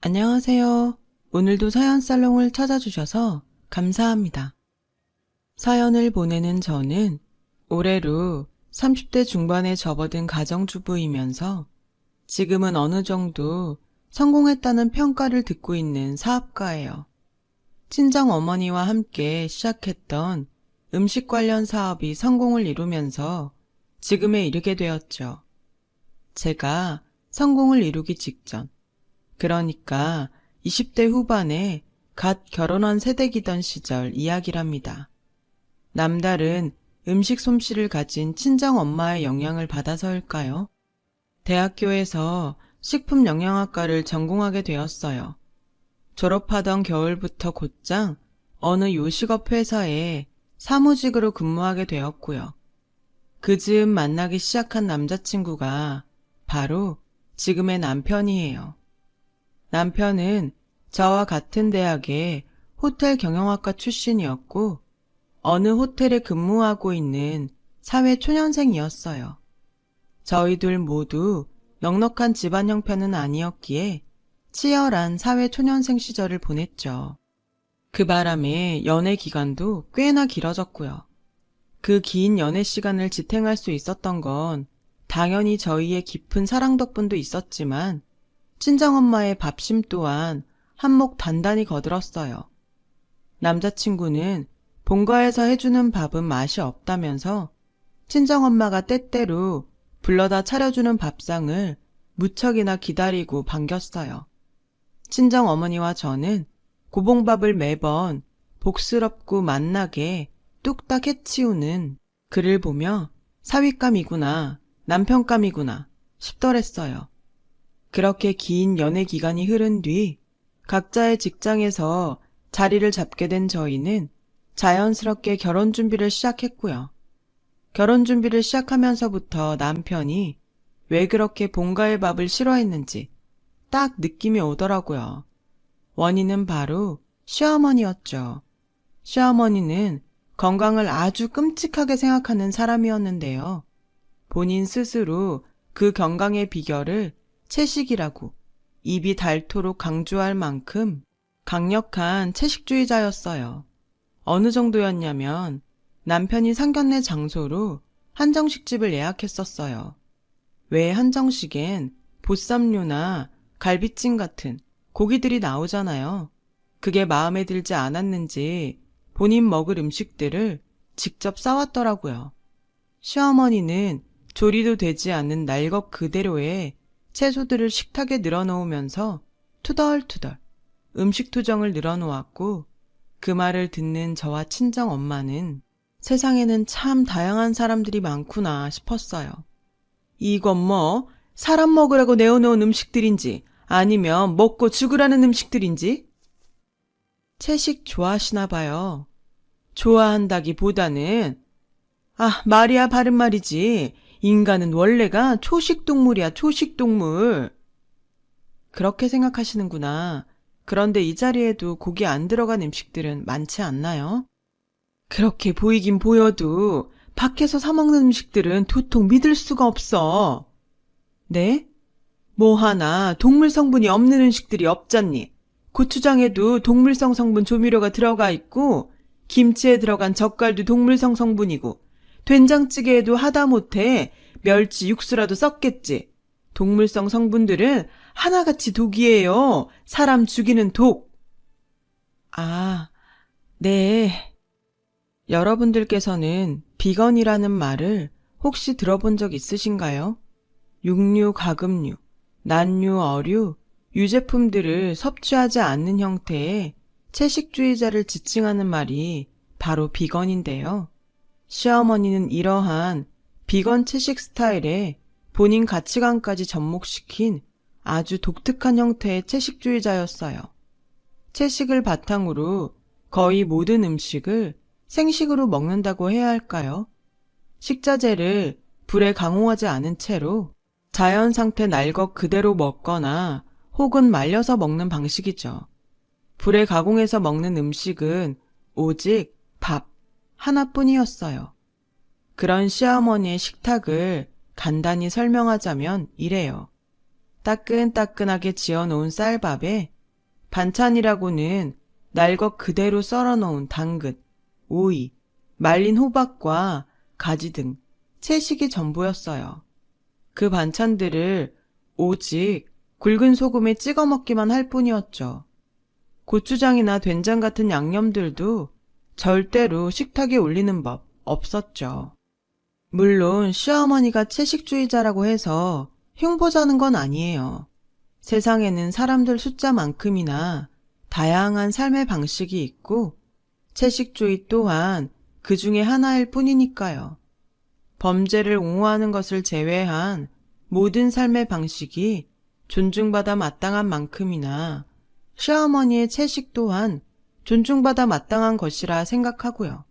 안녕하세요. 오늘도 사연 살롱을 찾아주셔서 감사합니다. 사연을 보내는 저는 올해로 30대 중반에 접어든 가정주부이면서 지금은 어느 정도 성공했다는 평가를 듣고 있는 사업가예요. 친정 어머니와 함께 시작했던 음식 관련 사업이 성공을 이루면서 지금에 이르게 되었죠. 제가 성공을 이루기 직전, 그러니까 20대 후반에 갓 결혼한 세대기던 시절 이야기랍니다. 남다른 음식 솜씨를 가진 친정 엄마의 영향을 받아서일까요? 대학교에서 식품영양학과를 전공하게 되었어요. 졸업하던 겨울부터 곧장 어느 요식업 회사에 사무직으로 근무하게 되었고요. 그 즈음 만나기 시작한 남자친구가 바로 지금의 남편이에요. 남편은 저와 같은 대학의 호텔 경영학과 출신이었고 어느 호텔에 근무하고 있는 사회 초년생이었어요. 저희 둘 모두 넉넉한 집안 형편은 아니었기에 치열한 사회 초년생 시절을 보냈죠. 그 바람에 연애 기간도 꽤나 길어졌고요. 그 긴 연애 시간을 지탱할 수 있었던 건 당연히 저희의 깊은 사랑 덕분도 있었지만 친정엄마의 밥심 또한 한몫 단단히 거들었어요. 남자친구는 본가에서 해주는 밥은 맛이 없다면서 친정엄마가 때때로 불러다 차려주는 밥상을 무척이나 기다리고 반겼어요. 친정어머니와 저는 고봉밥을 매번 복스럽고 맛나게 뚝딱 해치우는 그를 보며 사위감이구나, 남편감이구나 싶더랬어요. 그렇게 긴 연애 기간이 흐른 뒤 각자의 직장에서 자리를 잡게 된 저희는 자연스럽게 결혼 준비를 시작했고요. 결혼 준비를 시작하면서부터 남편이 왜 그렇게 본가의 밥을 싫어했는지 딱 느낌이 오더라고요. 원인은 바로 시어머니였죠. 시어머니는 건강을 아주 끔찍하게 생각하는 사람이었는데요. 본인 스스로 그 건강의 비결을 채식이라고 입이 닳도록 강조할 만큼 강력한 채식주의자였어요. 어느 정도였냐면 남편이 상견례 장소로 한정식집을 예약했었어요. 왜 한정식엔 보쌈류나 갈비찜 같은 고기들이 나오잖아요. 그게 마음에 들지 않았는지 본인 먹을 음식들을 직접 싸왔더라고요. 시어머니는 조리도 되지 않는 날것 그대로의 채소들을 식탁에 늘어놓으면서 투덜투덜 음식 투정을 늘어놓았고 그 말을 듣는 저와 친정 엄마는 세상에는 참 다양한 사람들이 많구나 싶었어요. 이건 뭐 사람 먹으라고 내어놓은 음식들인지 아니면 먹고 죽으라는 음식들인지? 채식 좋아하시나 봐요. 좋아한다기보다는 말이야 바른 말이지. 인간은 원래가 초식동물이야, 초식동물. 그렇게 생각하시는구나. 그런데 이 자리에도 고기 안 들어간 음식들은 많지 않나요? 그렇게 보이긴 보여도 밖에서 사 먹는 음식들은 도통 믿을 수가 없어. 네? 뭐 하나 동물 성분이 없는 음식들이 없잖니. 고추장에도 동물성 성분 조미료가 들어가 있고 김치에 들어간 젓갈도 동물성 성분이고 된장찌개에도 하다못해 멸치 육수라도 썼겠지. 동물성 성분들은 하나같이 독이에요. 사람 죽이는 독. 네. 여러분들께서는 비건이라는 말을 혹시 들어본 적 있으신가요? 육류, 가금류, 난류, 어류, 유제품들을 섭취하지 않는 형태의 채식주의자를 지칭하는 말이 바로 비건인데요. 시어머니는 이러한 비건 채식 스타일에 본인 가치관까지 접목시킨 아주 독특한 형태의 채식주의자였어요. 채식을 바탕으로 거의 모든 음식을 생식으로 먹는다고 해야 할까요? 식자재를 불에 강호하지 않은 채로 자연 상태 날것 그대로 먹거나 혹은 말려서 먹는 방식이죠. 불에 가공해서 먹는 음식은 오직 밥 하나뿐이었어요. 그런 시어머니의 식탁을 간단히 설명하자면 이래요. 따끈따끈하게 지어놓은 쌀밥에 반찬이라고는 날 것 그대로 썰어놓은 당근, 오이, 말린 호박과 가지 등 채식이 전부였어요. 그 반찬들을 오직 굵은 소금에 찍어 먹기만 할 뿐이었죠. 고추장이나 된장 같은 양념들도 절대로 식탁에 올리는 법 없었죠. 물론 시어머니가 채식주의자라고 해서 흉보자는 건 아니에요. 세상에는 사람들 숫자만큼이나 다양한 삶의 방식이 있고 채식주의 또한 그 중에 하나일 뿐이니까요. 범죄를 옹호하는 것을 제외한 모든 삶의 방식이 존중받아 마땅한 만큼이나 시어머니의 채식 또한 존중받아 마땅한 것이라 생각하고요.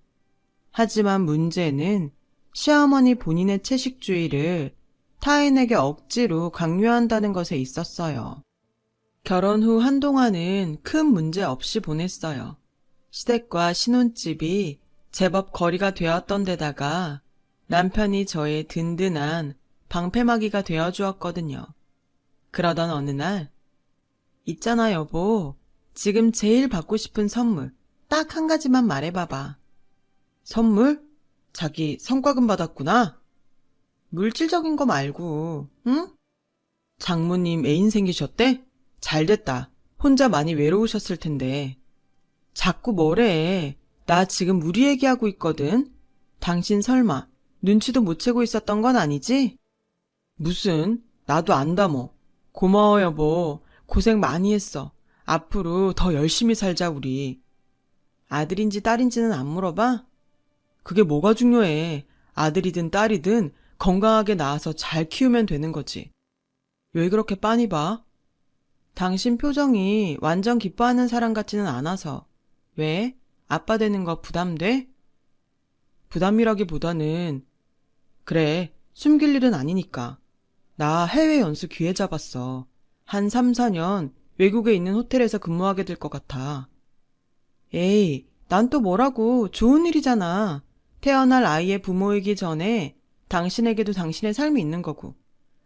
하지만 문제는 시어머니 본인의 채식주의를 타인에게 억지로 강요한다는 것에 있었어요. 결혼 후 한동안은 큰 문제 없이 보냈어요. 시댁과 신혼집이 제법 거리가 되었던 데다가 남편이 저의 든든한 방패막이가 되어주었거든요. 그러던 어느 날, 있잖아 여보, 지금 제일 받고 싶은 선물 딱 한 가지만 말해봐봐. 선물? 자기 성과금 받았구나. 물질적인 거 말고, 응? 장모님 애인 생기셨대? 잘됐다. 혼자 많이 외로우셨을 텐데. 자꾸 뭐래. 나 지금 우리 얘기하고 있거든. 당신 설마 눈치도 못 채고 있었던 건 아니지? 무슨? 나도 안다 뭐. 고마워 여보. 고생 많이 했어. 앞으로 더 열심히 살자 우리. 아들인지 딸인지는 안 물어봐? 그게 뭐가 중요해. 아들이든 딸이든 건강하게 낳아서 잘 키우면 되는 거지. 왜 그렇게 빤히 봐? 당신 표정이 완전 기뻐하는 사람 같지는 않아서. 왜? 아빠 되는 거 부담돼? 부담이라기보다는 그래, 숨길 일은 아니니까. 나 해외 연수 기회 잡았어. 한 3, 4년 외국에 있는 호텔에서 근무하게 될 것 같아. 에이, 난 또 뭐라고. 좋은 일이잖아. 태어날 아이의 부모이기 전에 당신에게도 당신의 삶이 있는 거고.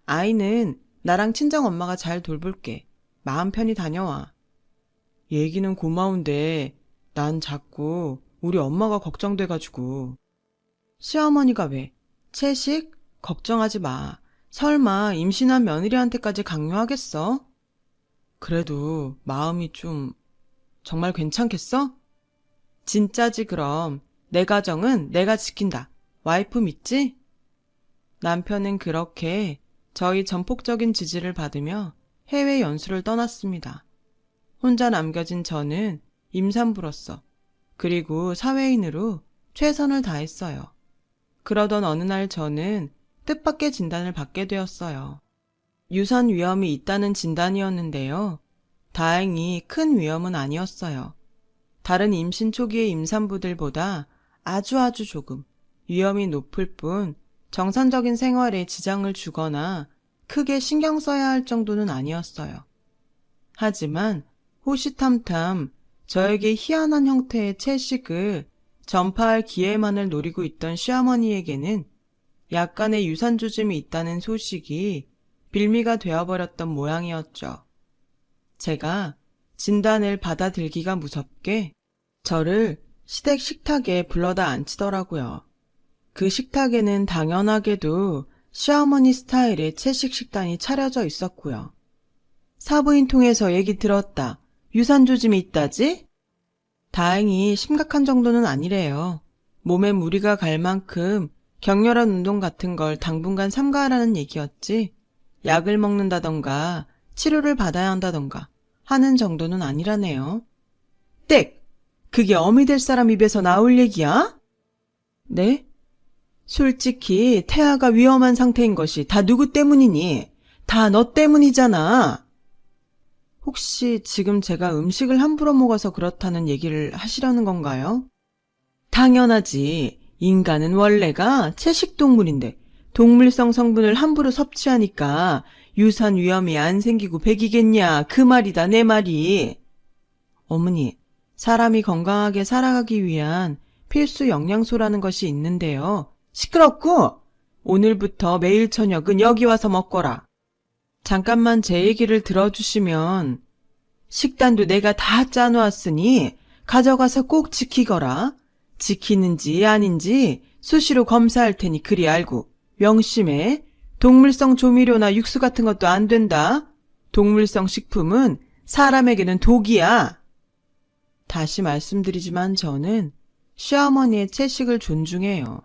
아이는 나랑 친정엄마가 잘 돌볼게. 마음 편히 다녀와. 얘기는 고마운데 난 자꾸 우리 엄마가 걱정돼가지고. 시어머니가 왜? 채식? 걱정하지 마. 설마 임신한 며느리한테까지 강요하겠어? 그래도 마음이 좀 정말 괜찮겠어? 진짜지 그럼. 내 가정은 내가 지킨다. 와이프 믿지? 남편은 그렇게 저희 전폭적인 지지를 받으며 해외 연수를 떠났습니다. 혼자 남겨진 저는 임산부로서 그리고 사회인으로 최선을 다했어요. 그러던 어느 날 저는 뜻밖의 진단을 받게 되었어요. 유산 위험이 있다는 진단이었는데요. 다행히 큰 위험은 아니었어요. 다른 임신 초기의 임산부들보다 아주 조금 위험이 높을 뿐 정상적인 생활에 지장을 주거나 크게 신경 써야 할 정도는 아니었어요. 하지만 호시탐탐 저에게 희한한 형태의 채식을 전파할 기회만을 노리고 있던 시어머니에게는 약간의 유산조짐이 있다는 소식이 빌미가 되어버렸던 모양이었죠. 제가 진단을 받아들기가 무섭게 저를 시댁 식탁에 불러다 앉히더라고요. 그 식탁에는 당연하게도 시어머니 스타일의 채식 식단이 차려져 있었고요. 사부인 통해서 얘기 들었다. 유산조짐이 있다지? 다행히 심각한 정도는 아니래요. 몸에 무리가 갈 만큼 격렬한 운동 같은 걸 당분간 삼가하라는 얘기였지. 약을 먹는다던가 치료를 받아야 한다던가 하는 정도는 아니라네요. 땡! 그게 어미 될 사람 입에서 나올 얘기야? 네? 솔직히 태아가 위험한 상태인 것이 다 누구 때문이니? 다 너 때문이잖아. 혹시 지금 제가 음식을 함부로 먹어서 그렇다는 얘기를 하시려는 건가요? 당연하지. 인간은 원래가 채식동물인데 동물성 성분을 함부로 섭취하니까 유산 위험이 안 생기고 백이겠냐. 그 말이다 내 말이. 어머니, 사람이 건강하게 살아가기 위한 필수 영양소라는 것이 있는데요. 시끄럽고 오늘부터 매일 저녁은 여기 와서 먹거라. 잠깐만 제 얘기를 들어주시면 식단도 내가 다 짜놓았으니 가져가서 꼭 지키거라. 지키는지 아닌지 수시로 검사할 테니 그리 알고 명심해. 동물성 조미료나 육수 같은 것도 안 된다. 동물성 식품은 사람에게는 독이야. 다시 말씀드리지만 저는 시어머니의 채식을 존중해요.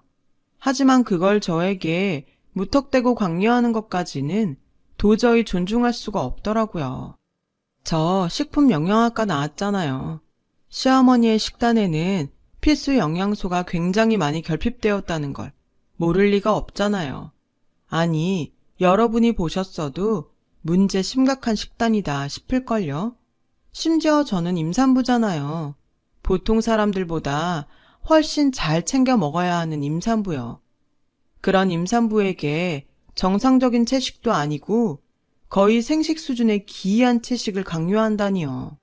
하지만 그걸 저에게 무턱대고 강요하는 것까지는 도저히 존중할 수가 없더라고요. 저 식품 영양학과 나왔잖아요. 시어머니의 식단에는 필수 영양소가 굉장히 많이 결핍되었다는 걸 모를 리가 없잖아요. 아니, 여러분이 보셨어도 문제 심각한 식단이다 싶을걸요. 심지어 저는 임산부잖아요. 보통 사람들보다 훨씬 잘 챙겨 먹어야 하는 임산부요. 그런 임산부에게 정상적인 채식도 아니고 거의 생식 수준의 기이한 채식을 강요한다니요.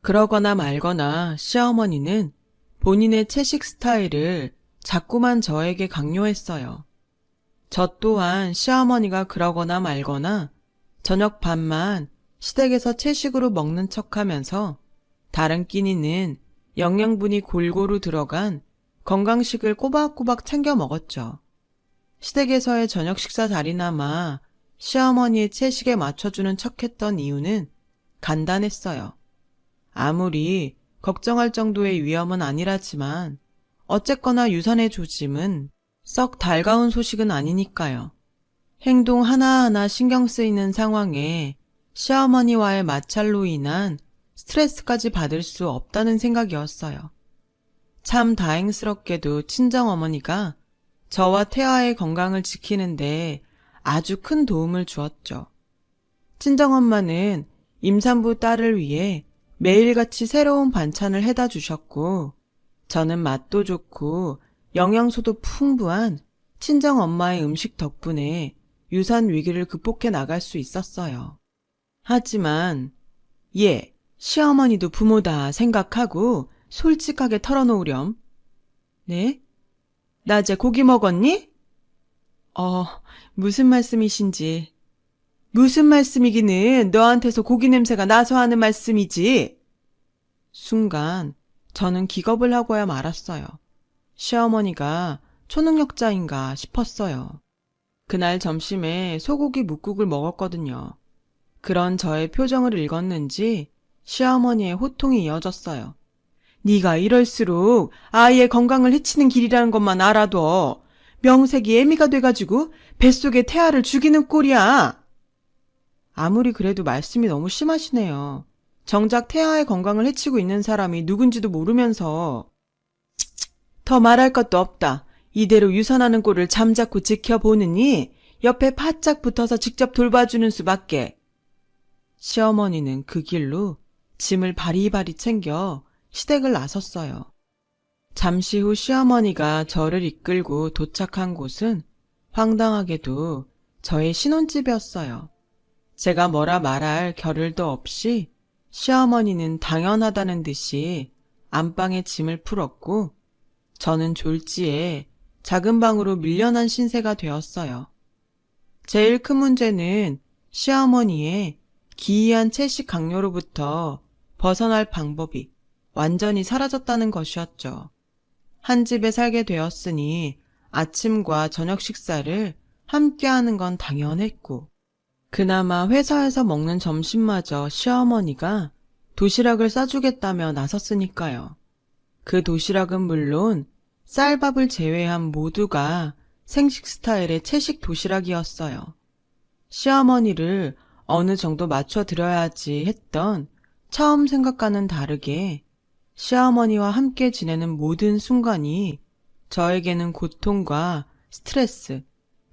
그러거나 말거나 시어머니는 본인의 채식 스타일을 자꾸만 저에게 강요했어요. 저 또한 시어머니가 그러거나 말거나 저녁 밥만 시댁에서 채식으로 먹는 척하면서 다른 끼니는 영양분이 골고루 들어간 건강식을 꼬박꼬박 챙겨 먹었죠. 시댁에서의 저녁 식사 자리나마 시어머니의 채식에 맞춰주는 척했던 이유는 간단했어요. 아무리 걱정할 정도의 위험은 아니라지만 어쨌거나 유산의 조짐은 썩 달가운 소식은 아니니까요. 행동 하나하나 신경 쓰이는 상황에 시어머니와의 마찰로 인한 스트레스까지 받을 수 없다는 생각이었어요. 참 다행스럽게도 친정어머니가 저와 태아의 건강을 지키는데 아주 큰 도움을 주었죠. 친정엄마는 임산부 딸을 위해 매일같이 새로운 반찬을 해다 주셨고 저는 맛도 좋고 영양소도 풍부한 친정엄마의 음식 덕분에 유산 위기를 극복해 나갈 수 있었어요. 하지만 시어머니도 부모다 생각하고 솔직하게 털어놓으렴. 네? 낮에 고기 먹었니? 무슨 말씀이신지. 무슨 말씀이기는 너한테서 고기 냄새가 나서 하는 말씀이지. 순간 저는 기겁을 하고야 말았어요. 시어머니가 초능력자인가 싶었어요. 그날 점심에 소고기 뭇국을 먹었거든요. 그런 저의 표정을 읽었는지 시어머니의 호통이 이어졌어요. 네가 이럴수록 아이의 건강을 해치는 길이라는 것만 알아둬. 명색이 애미가 돼가지고 뱃속에 태아를 죽이는 꼴이야. 아무리 그래도 말씀이 너무 심하시네요. 정작 태아의 건강을 해치고 있는 사람이 누군지도 모르면서. 더 말할 것도 없다. 이대로 유산하는 꼴을 잠자코 지켜보느니 옆에 바짝 붙어서 직접 돌봐주는 수밖에. 시어머니는 그 길로 짐을 바리바리 챙겨 시댁을 나섰어요. 잠시 후 시어머니가 저를 이끌고 도착한 곳은 황당하게도 저의 신혼집이었어요. 제가 뭐라 말할 겨를도 없이 시어머니는 당연하다는 듯이 안방에 짐을 풀었고 저는 졸지에 작은 방으로 밀려난 신세가 되었어요. 제일 큰 문제는 시어머니의 기이한 채식 강요로부터 벗어날 방법이 완전히 사라졌다는 것이었죠. 한 집에 살게 되었으니 아침과 저녁 식사를 함께 하는 건 당연했고, 그나마 회사에서 먹는 점심마저 시어머니가 도시락을 싸주겠다며 나섰으니까요. 그 도시락은 물론 쌀밥을 제외한 모두가 생식 스타일의 채식 도시락이었어요. 시어머니를 어느 정도 맞춰드려야지 했던 처음 생각과는 다르게 시어머니와 함께 지내는 모든 순간이 저에게는 고통과 스트레스,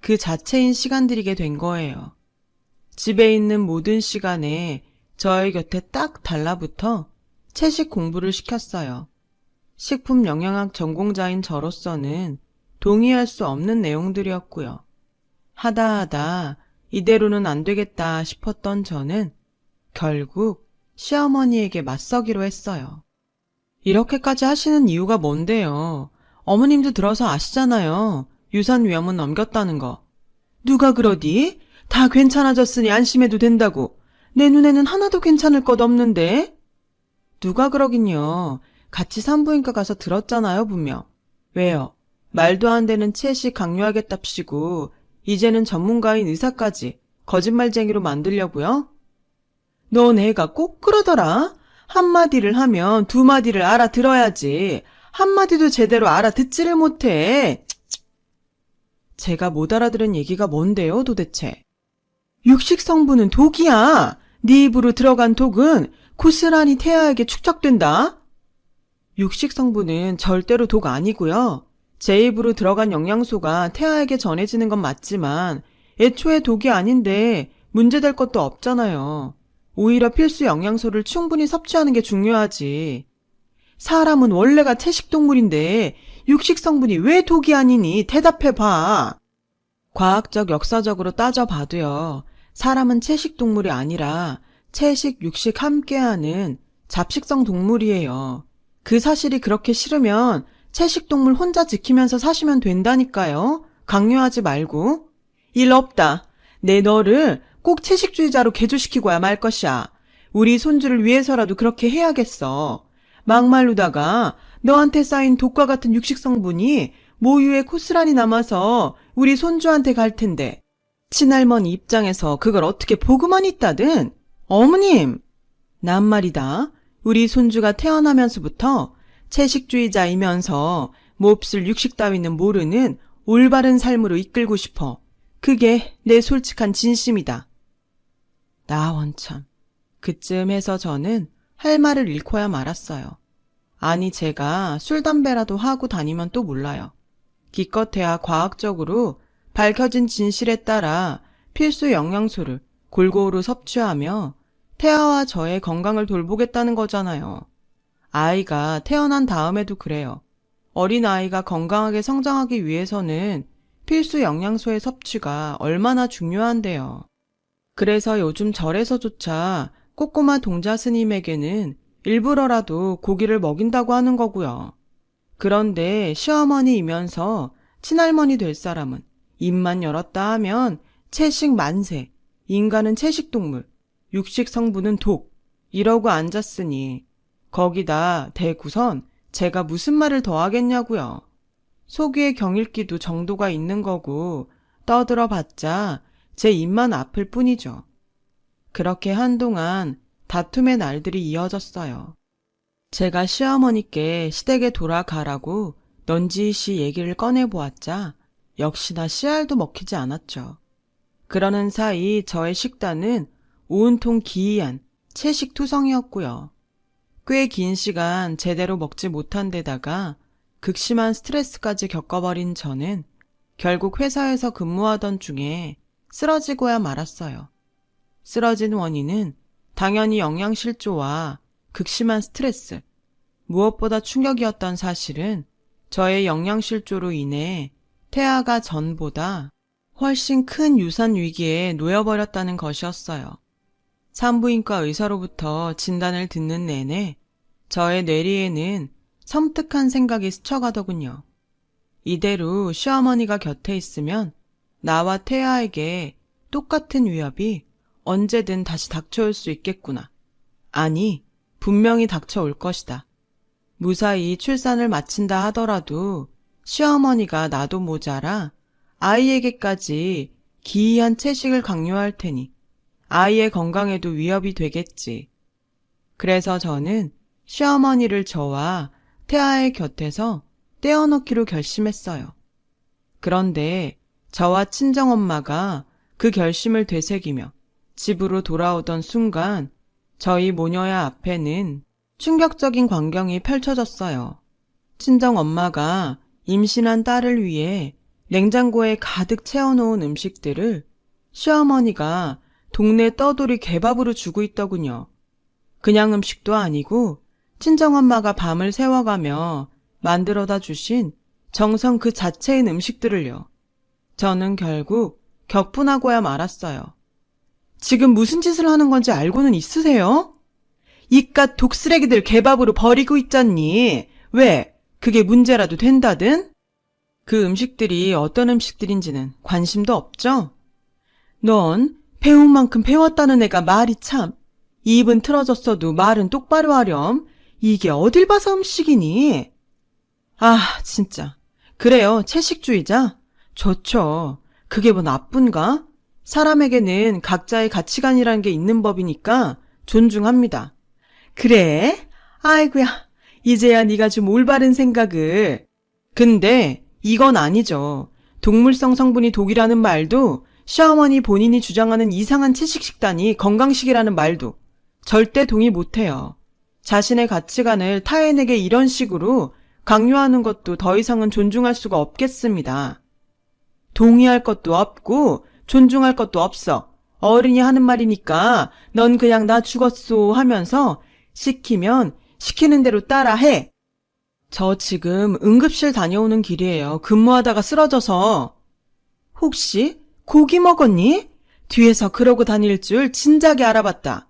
그 자체인 시간들이게 된 거예요. 집에 있는 모든 시간에 저의 곁에 딱 달라붙어 채식 공부를 시켰어요. 식품 영양학 전공자인 저로서는 동의할 수 없는 내용들이었고요. 하다 이대로는 안 되겠다 싶었던 저는 결국 시어머니에게 맞서기로 했어요. 이렇게까지 하시는 이유가 뭔데요? 어머님도 들어서 아시잖아요. 유산 위험은 넘겼다는 거. 누가 그러디? 다 괜찮아졌으니 안심해도 된다고. 내 눈에는 하나도 괜찮을 것 없는데? 누가 그러긴요. 같이 산부인과 가서 들었잖아요, 분명. 왜요? 말도 안 되는 채식 강요하겠답시고 이제는 전문가인 의사까지 거짓말쟁이로 만들려고요? 넌 애가 꼭 그러더라. 한마디를 하면 두 마디를 알아들어야지. 한마디도 제대로 알아듣지를 못해. 제가 못 알아들은 얘기가 뭔데요, 도대체? 육식 성분은 독이야. 네 입으로 들어간 독은 고스란히 태아에게 축적된다. 육식 성분은 절대로 독 아니고요. 제 입으로 들어간 영양소가 태아에게 전해지는 건 맞지만 애초에 독이 아닌데 문제될 것도 없잖아요. 오히려 필수 영양소를 충분히 섭취하는 게 중요하지. 사람은 원래가 채식동물인데 육식 성분이 왜 독이 아니니? 대답해봐. 과학적 역사적으로 따져봐도요. 사람은 채식동물이 아니라 채식, 육식 함께하는 잡식성 동물이에요. 그 사실이 그렇게 싫으면 채식동물 혼자 지키면서 사시면 된다니까요. 강요하지 말고. 일 없다. 내 너를 꼭 채식주의자로 개조시키고야 말 것이야. 우리 손주를 위해서라도 그렇게 해야겠어. 막말로다가 너한테 쌓인 독과 같은 육식 성분이 모유에 고스란히 남아서 우리 손주한테 갈 텐데. 친할머니 입장에서 그걸 어떻게 보고만 있다든. 어머님! 난 말이다. 우리 손주가 태어나면서부터 채식주의자이면서 몹쓸 육식 따위는 모르는 올바른 삶으로 이끌고 싶어. 그게 내 솔직한 진심이다. 나 원참. 그쯤 해서 저는 할 말을 잃고야 말았어요. 아니 제가 술, 담배라도 하고 다니면 또 몰라요. 기껏해야 과학적으로 밝혀진 진실에 따라 필수 영양소를 골고루 섭취하며 태아와 저의 건강을 돌보겠다는 거잖아요. 아이가 태어난 다음에도 그래요. 어린아이가 건강하게 성장하기 위해서는 필수 영양소의 섭취가 얼마나 중요한데요. 그래서 요즘 절에서조차 꼬꼬마 동자 스님에게는 일부러라도 고기를 먹인다고 하는 거고요. 그런데 시어머니이면서 친할머니 될 사람은 입만 열었다 하면 채식 만세, 인간은 채식동물, 육식 성분은 독, 이러고 앉았으니 거기다 대구선 제가 무슨 말을 더 하겠냐고요. 속 위에 경읽기도 정도가 있는 거고 떠들어봤자 제 입만 아플 뿐이죠. 그렇게 한동안 다툼의 날들이 이어졌어요. 제가 시어머니께 시댁에 돌아가라고 넌지시 얘기를 꺼내보았자 역시나 씨알도 먹히지 않았죠. 그러는 사이 저의 식단은 온통 기이한 채식투성이었고요. 꽤 긴 시간 제대로 먹지 못한 데다가 극심한 스트레스까지 겪어버린 저는 결국 회사에서 근무하던 중에 쓰러지고야 말았어요. 쓰러진 원인은 당연히 영양실조와 극심한 스트레스, 무엇보다 충격이었던 사실은 저의 영양실조로 인해 태아가 전보다 훨씬 큰 유산 위기에 놓여버렸다는 것이었어요. 산부인과 의사로부터 진단을 듣는 내내 저의 뇌리에는 섬뜩한 생각이 스쳐가더군요. 이대로 시어머니가 곁에 있으면 나와 태아에게 똑같은 위협이 언제든 다시 닥쳐올 수 있겠구나. 아니, 분명히 닥쳐올 것이다. 무사히 출산을 마친다 하더라도 시어머니가 나도 모자라 아이에게까지 기이한 채식을 강요할 테니 아이의 건강에도 위협이 되겠지. 그래서 저는 시어머니를 저와 태아의 곁에서 떼어놓기로 결심했어요. 그런데 저와 친정엄마가 그 결심을 되새기며 집으로 돌아오던 순간 저희 모녀야 앞에는 충격적인 광경이 펼쳐졌어요. 친정엄마가 임신한 딸을 위해 냉장고에 가득 채워놓은 음식들을 시어머니가 동네 떠돌이 개밥으로 주고 있더군요. 그냥 음식도 아니고 친정엄마가 밤을 새워가며 만들어다 주신 정성 그 자체인 음식들을요. 저는 결국 격분하고야 말았어요. 지금 무슨 짓을 하는 건지 알고는 있으세요? 이깟 독쓰레기들 개밥으로 버리고 있잖니. 왜? 그게 문제라도 된다든? 그 음식들이 어떤 음식들인지는 관심도 없죠? 넌 배운 만큼 배웠다는 애가 말이 참. 입은 틀어졌어도 말은 똑바로 하렴. 이게 어딜 봐서 음식이니? 아, 진짜. 그래요, 채식주의자? 좋죠. 그게 뭐 나쁜가? 사람에게는 각자의 가치관이라는 게 있는 법이니까 존중합니다. 그래? 아이고야, 이제야 네가 좀 올바른 생각을. 근데 이건 아니죠. 동물성 성분이 독이라는 말도, 시어머니 본인이 주장하는 이상한 채식 식단이 건강식이라는 말도 절대 동의 못해요. 자신의 가치관을 타인에게 이런 식으로 강요하는 것도 더 이상은 존중할 수가 없겠습니다. 동의할 것도 없고 존중할 것도 없어. 어른이 하는 말이니까 넌 그냥 나 죽었소 하면서 시키면 시키는 대로 따라해. 저 지금 응급실 다녀오는 길이에요. 근무하다가 쓰러져서. 혹시 고기 먹었니? 뒤에서 그러고 다닐 줄 진작에 알아봤다.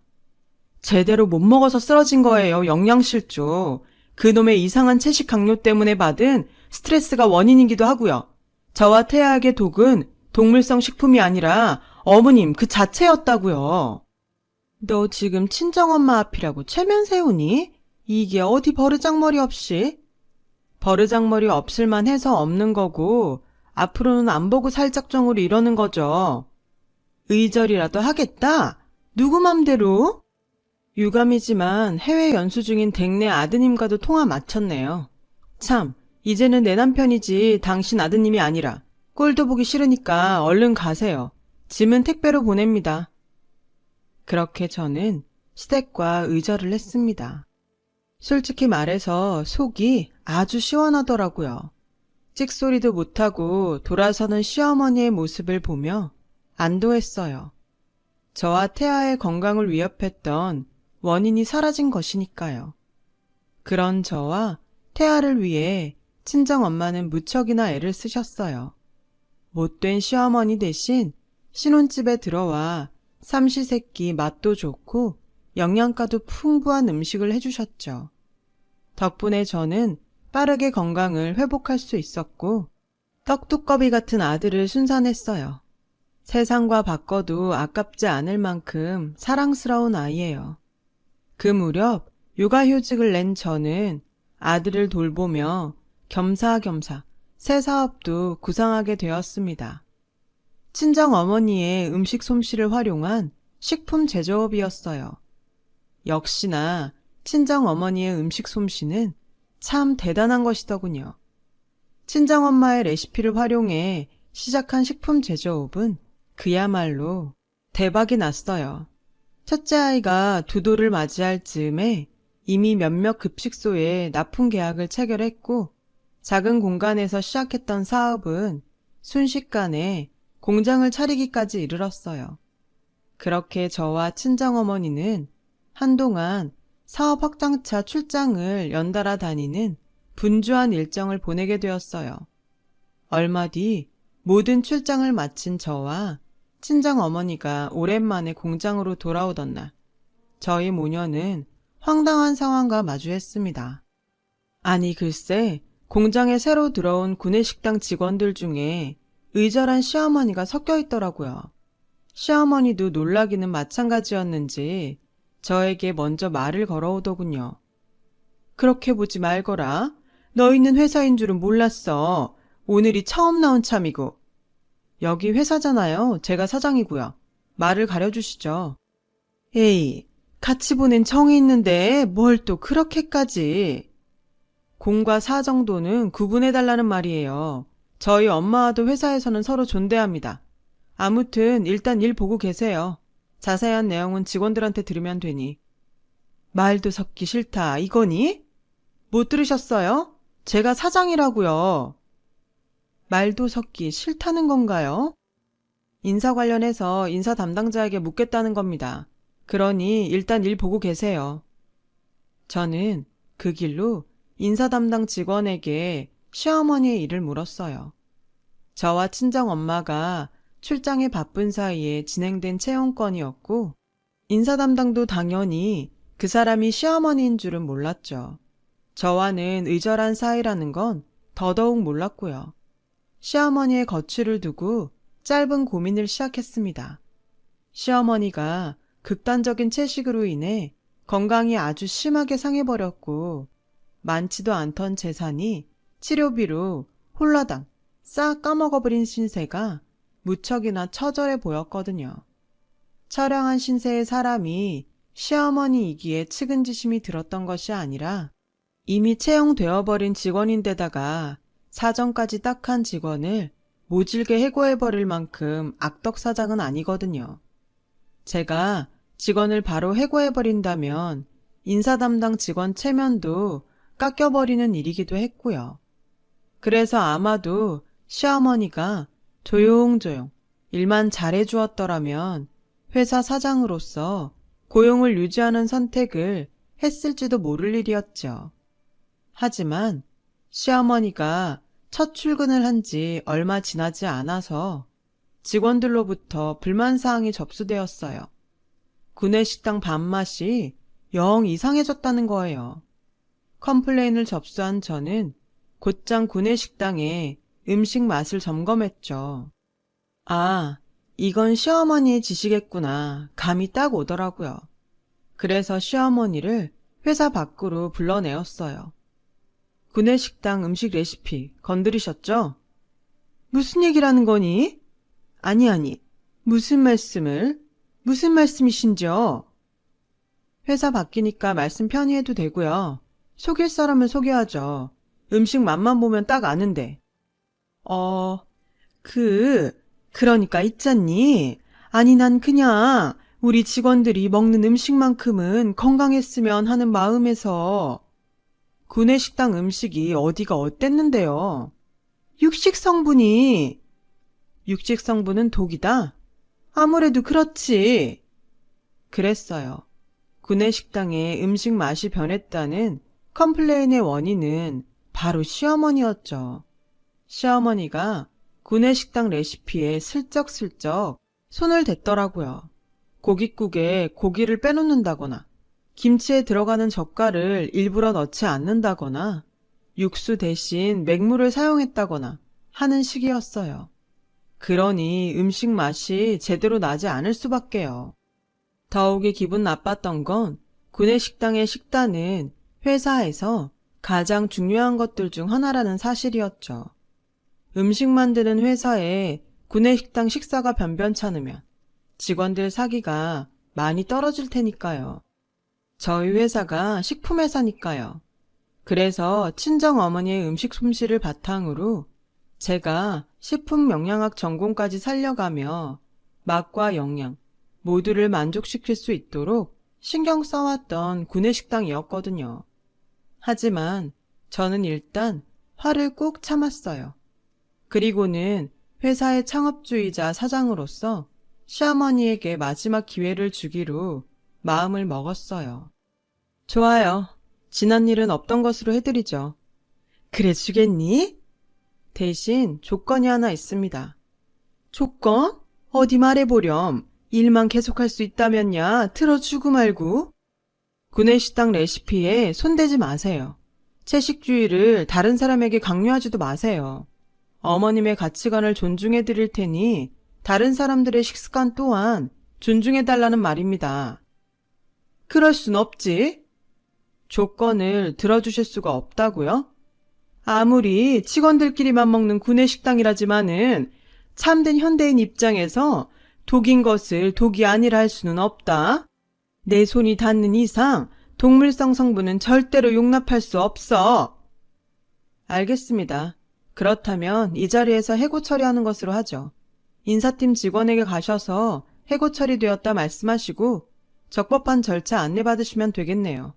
제대로 못 먹어서 쓰러진 거예요. 영양실조. 그놈의 이상한 채식 강요 때문에 받은 스트레스가 원인이기도 하고요. 저와 태아에게 독은 동물성 식품이 아니라 어머님 그 자체였다고요. 너 지금 친정엄마 앞이라고 체면 세우니? 이게 어디 버르장머리 없이? 버르장머리 없을만 해서 없는 거고 앞으로는 안 보고 살 작정으로 이러는 거죠. 의절이라도 하겠다? 누구 맘대로? 유감이지만 해외 연수 중인 댁내 아드님과도 통화 마쳤네요. 참, 이제는 내 남편이지 당신 아드님이 아니라 꼴도 보기 싫으니까 얼른 가세요. 짐은 택배로 보냅니다. 그렇게 저는 시댁과 의절을 했습니다. 솔직히 말해서 속이 아주 시원하더라고요. 찍소리도 못하고 돌아서는 시어머니의 모습을 보며 안도했어요. 저와 태아의 건강을 위협했던 원인이 사라진 것이니까요. 그런 저와 태아를 위해 친정엄마는 무척이나 애를 쓰셨어요. 못된 시어머니 대신 신혼집에 들어와 삼시세끼 맛도 좋고 영양가도 풍부한 음식을 해주셨죠. 덕분에 저는 빠르게 건강을 회복할 수 있었고 떡두꺼비 같은 아들을 순산했어요. 세상과 바꿔도 아깝지 않을 만큼 사랑스러운 아이예요. 그 무렵 육아휴직을 낸 저는 아들을 돌보며 겸사겸사 새 사업도 구상하게 되었습니다. 친정어머니의 음식 솜씨를 활용한 식품 제조업이었어요. 역시나 친정어머니의 음식 솜씨는 참 대단한 것이더군요. 친정엄마의 레시피를 활용해 시작한 식품 제조업은 그야말로 대박이 났어요. 첫째 아이가 두 돌을 맞이할 즈음에 이미 몇몇 급식소에 납품 계약을 체결했고 작은 공간에서 시작했던 사업은 순식간에 공장을 차리기까지 이르렀어요. 그렇게 저와 친정어머니는 한동안 사업 확장차 출장을 연달아 다니는 분주한 일정을 보내게 되었어요. 얼마 뒤 모든 출장을 마친 저와 친정어머니가 오랜만에 공장으로 돌아오던 날, 저희 모녀는 황당한 상황과 마주했습니다. 아니 글쎄, 공장에 새로 들어온 구내식당 직원들 중에 의절한 시어머니가 섞여 있더라고요. 시어머니도 놀라기는 마찬가지였는지 저에게 먼저 말을 걸어오더군요. 그렇게 보지 말거라. 너희는 회사인 줄은 몰랐어. 오늘이 처음 나온 참이고. 여기 회사잖아요. 제가 사장이고요. 말을 가려주시죠. 에이, 같이 보낸 정이 있는데 뭘 또 그렇게까지. 공과 사 정도는 구분해달라는 말이에요. 저희 엄마와도 회사에서는 서로 존대합니다. 아무튼 일단 일 보고 계세요. 자세한 내용은 직원들한테 들으면 되니. 말도 섞기 싫다. 이거니? 못 들으셨어요? 제가 사장이라고요. 말도 섞기 싫다는 건가요? 인사 관련해서 인사 담당자에게 묻겠다는 겁니다. 그러니 일단 일 보고 계세요. 저는 그 길로 인사 담당 직원에게 시어머니의 일을 물었어요. 저와 친정엄마가 출장에 바쁜 사이에 진행된 채용건이었고 인사 담당도 당연히 그 사람이 시어머니인 줄은 몰랐죠. 저와는 의절한 사이라는 건 더더욱 몰랐고요. 시어머니의 거취를 두고 짧은 고민을 시작했습니다. 시어머니가 극단적인 채식으로 인해 건강이 아주 심하게 상해버렸고 많지도 않던 재산이 치료비로 홀라당 싹 까먹어버린 신세가 무척이나 처절해 보였거든요. 처량한 신세의 사람이 시어머니이기에 측은지심이 들었던 것이 아니라 이미 채용되어버린 직원인데다가 사정까지 딱한 직원을 모질게 해고해버릴 만큼 악덕사장은 아니거든요. 제가 직원을 바로 해고해버린다면 인사 담당 직원 체면도 깎여버리는 일이기도 했고요. 그래서 아마도 시어머니가 조용조용 일만 잘해주었더라면 회사 사장으로서 고용을 유지하는 선택을 했을지도 모를 일이었죠. 하지만 시어머니가 첫 출근을 한 지 얼마 지나지 않아서 직원들로부터 불만사항이 접수되었어요. 구내식당 밥맛이 영 이상해졌다는 거예요. 컴플레인을 접수한 저는 곧장 구내식당의 음식 맛을 점검했죠. 아, 이건 시어머니의 지시겠구나. 감이 딱 오더라고요. 그래서 시어머니를 회사 밖으로 불러내었어요. 구내식당 음식 레시피 건드리셨죠? 무슨 얘기라는 거니? 아니, 무슨 말씀이신지요? 회사 바뀌니까 말씀 편히 해도 되고요. 속일 사람은 속여야죠. 음식 맛만 보면 딱 아는데. 그러니까 있잖니. 아니 난 그냥 우리 직원들이 먹는 음식만큼은 건강했으면 하는 마음에서. 구내식당 음식이 어디가 어땠는데요? 육식 성분은 독이다? 아무래도 그렇지. 그랬어요. 구내식당의 음식 맛이 변했다는 컴플레인의 원인은 바로 시어머니였죠. 시어머니가 구내식당 레시피에 슬쩍슬쩍 손을 댔더라고요. 고깃국에 고기를 빼놓는다거나 김치에 들어가는 젓갈을 일부러 넣지 않는다거나 육수 대신 맹물을 사용했다거나 하는 식이었어요. 그러니 음식 맛이 제대로 나지 않을 수밖에요. 더욱이 기분 나빴던 건 구내식당의 식단은 회사에서 가장 중요한 것들 중 하나라는 사실이었죠. 음식 만드는 회사에 구내식당 식사가 변변찮으면 직원들 사기가 많이 떨어질 테니까요. 저희 회사가 식품회사니까요. 그래서 친정어머니의 음식 솜씨를 바탕으로 제가 식품영양학 전공까지 살려가며 맛과 영양 모두를 만족시킬 수 있도록 신경 써왔던 구내식당이었거든요. 하지만 저는 일단 화를 꾹 참았어요. 그리고는 회사의 창업주이자 사장으로서 시어머니에게 마지막 기회를 주기로 마음을 먹었어요. 좋아요. 지난 일은 없던 것으로 해드리죠. 그래 주겠니? 대신 조건이 하나 있습니다. 조건? 어디 말해보렴. 일만 계속할 수 있다면야 틀어주고 말고. 구내식당 레시피에 손대지 마세요. 채식주의를 다른 사람에게 강요하지도 마세요. 어머님의 가치관을 존중해 드릴 테니 다른 사람들의 식습관 또한 존중해 달라는 말입니다. 그럴 순 없지. 조건을 들어주실 수가 없다고요? 아무리 직원들끼리만 먹는 구내식당이라지만은 참된 현대인 입장에서 독인 것을 독이 아니라 할 수는 없다. 내 손이 닿는 이상 동물성 성분은 절대로 용납할 수 없어. 알겠습니다. 그렇다면 이 자리에서 해고 처리하는 것으로 하죠. 인사팀 직원에게 가셔서 해고 처리되었다 말씀하시고 적법한 절차 안내받으시면 되겠네요.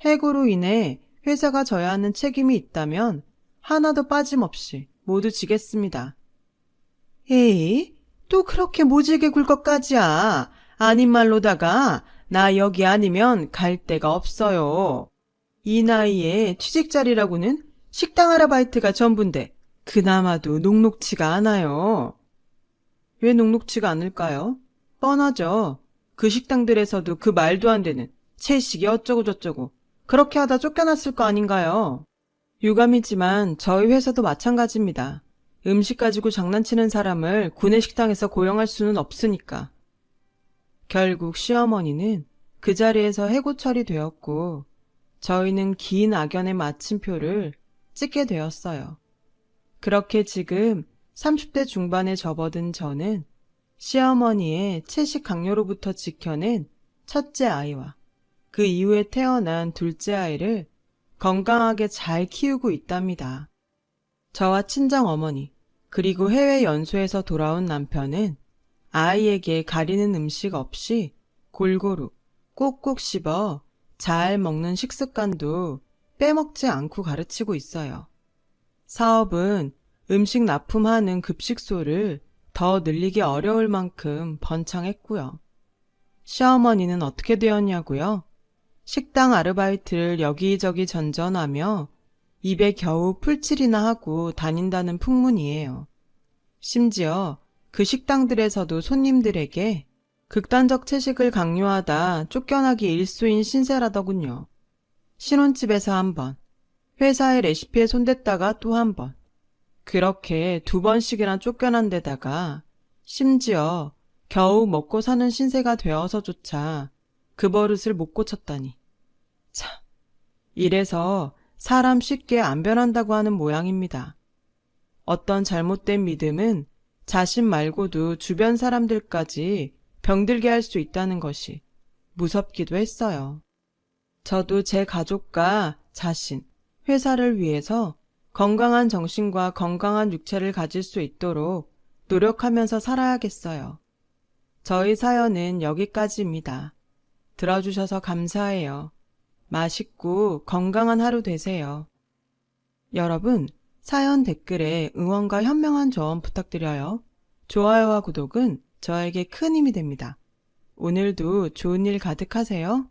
해고로 인해 회사가 져야 하는 책임이 있다면 하나도 빠짐없이 모두 지겠습니다. 에이, 또 그렇게 모질게 굴 것까지야. 아닌 말로다가 나 여기 아니면 갈 데가 없어요. 이 나이에 취직 자리라고는 식당 아르바이트가 전부인데 그나마도 녹록치가 않아요. 왜 녹록치가 않을까요? 뻔하죠. 그 식당들에서도 그 말도 안 되는 채식이 어쩌고 저쩌고 그렇게 하다 쫓겨났을 거 아닌가요? 유감이지만 저희 회사도 마찬가지입니다. 음식 가지고 장난치는 사람을 구내식당에서 고용할 수는 없으니까. 결국 시어머니는 그 자리에서 해고 처리되었고 저희는 긴 악연의 마침표를 찍게 되었어요. 그렇게 지금 30대 중반에 접어든 저는 시어머니의 채식 강요로부터 지켜낸 첫째 아이와 그 이후에 태어난 둘째 아이를 건강하게 잘 키우고 있답니다. 저와 친정 어머니, 그리고 해외 연수에서 돌아온 남편은 아이에게 가리는 음식 없이 골고루 꼭꼭 씹어 잘 먹는 식습관도 빼먹지 않고 가르치고 있어요. 사업은 음식 납품하는 급식소를 더 늘리기 어려울 만큼 번창했고요. 시어머니는 어떻게 되었냐고요? 식당 아르바이트를 여기저기 전전하며 입에 겨우 풀칠이나 하고 다닌다는 풍문이에요. 심지어 그 식당들에서도 손님들에게 극단적 채식을 강요하다 쫓겨나기 일쑤인 신세라더군요. 신혼집에서 한 번, 회사의 레시피에 손댔다가 또 한 번, 그렇게 2번씩이나 쫓겨난 데다가 심지어 겨우 먹고 사는 신세가 되어서조차 그 버릇을 못 고쳤다니. 참, 이래서 사람 쉽게 안 변한다고 하는 모양입니다. 어떤 잘못된 믿음은 자신 말고도 주변 사람들까지 병들게 할 수 있다는 것이 무섭기도 했어요. 저도 제 가족과 자신, 회사를 위해서 건강한 정신과 건강한 육체를 가질 수 있도록 노력하면서 살아야겠어요. 저희 사연은 여기까지입니다. 들어주셔서 감사해요. 맛있고 건강한 하루 되세요. 여러분, 사연 댓글에 응원과 현명한 조언 부탁드려요. 좋아요와 구독은 저에게 큰 힘이 됩니다. 오늘도 좋은 일 가득하세요.